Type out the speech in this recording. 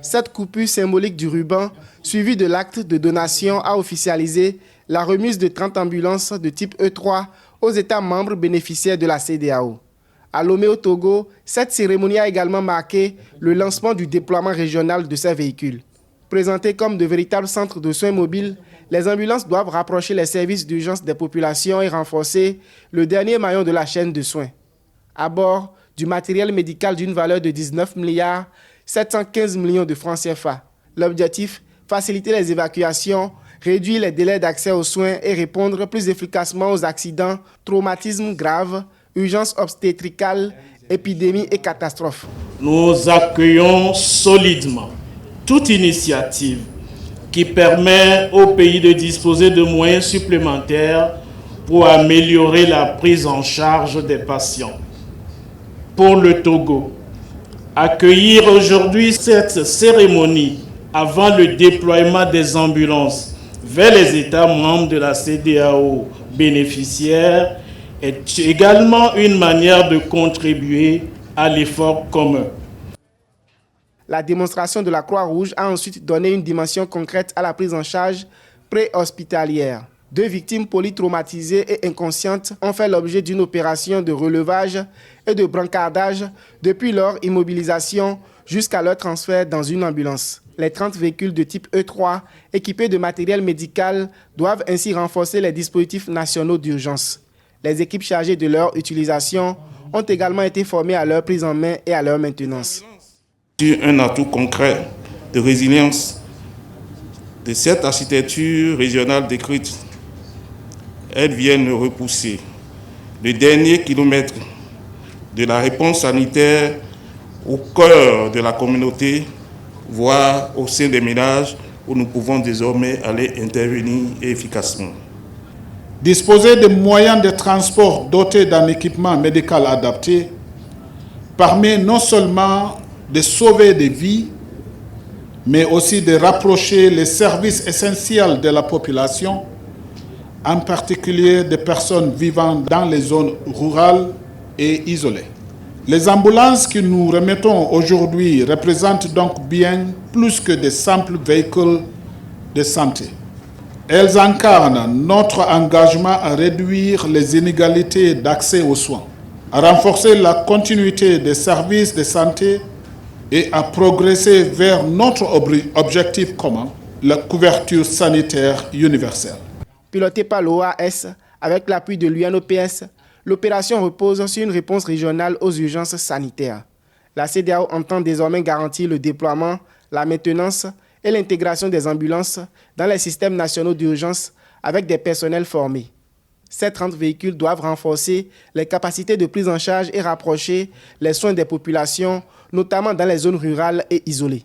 Cette coupure symbolique du ruban, suivie de l'acte de donation, a officialisé la remise de 30 ambulances de type E3 aux États membres bénéficiaires de la CEDEAO. À Lomé au Togo, cette cérémonie a également marqué le lancement du déploiement régional de ces véhicules. Présentées comme de véritables centres de soins mobiles, les ambulances doivent rapprocher les services d'urgence des populations et renforcer le dernier maillon de la chaîne de soins. À bord du matériel médical d'une valeur de 19 milliards 715 millions de francs CFA. L'objectif, faciliter les évacuations, réduire les délais d'accès aux soins et répondre plus efficacement aux accidents, traumatismes graves, urgences obstétricales, épidémies et catastrophes. Nous accueillons solidement toute initiative qui permet au pays de disposer de moyens supplémentaires pour améliorer la prise en charge des patients. Pour le Togo, accueillir aujourd'hui cette cérémonie avant le déploiement des ambulances vers les États membres de la CEDEAO bénéficiaires est également une manière de contribuer à l'effort commun. La démonstration de la Croix-Rouge a ensuite donné une dimension concrète à la prise en charge préhospitalière. 2 victimes polytraumatisées et inconscientes ont fait l'objet d'une opération de relevage et de brancardage depuis leur immobilisation jusqu'à leur transfert dans une ambulance. Les 30 véhicules de type E3 équipés de matériel médical doivent ainsi renforcer les dispositifs nationaux d'urgence. Les équipes chargées de leur utilisation ont également été formées à leur prise en main et à leur maintenance. Un atout concret de résilience de cette architecture régionale décrite, elles viennent repousser le dernier kilomètre de la réponse sanitaire au cœur de la communauté, voire au sein des ménages où nous pouvons désormais aller intervenir efficacement. Disposer de moyens de transport dotés d'un équipement médical adapté permet non seulement de sauver des vies, mais aussi de rapprocher les services essentiels de la population, en particulier des personnes vivant dans les zones rurales et isolées. Les ambulances que nous remettons aujourd'hui représentent donc bien plus que des simples véhicules de santé. Elles incarnent notre engagement à réduire les inégalités d'accès aux soins, à renforcer la continuité des services de santé et à progresser vers notre objectif commun, la couverture sanitaire universelle. Pilotée par l'OAS avec l'appui de l'UNOPS, l'opération repose sur une réponse régionale aux urgences sanitaires. La CEDEAO entend désormais garantir le déploiement, la maintenance et l'intégration des ambulances dans les systèmes nationaux d'urgence avec des personnels formés. Ces 30 véhicules doivent renforcer les capacités de prise en charge et rapprocher les soins des populations, notamment dans les zones rurales et isolées.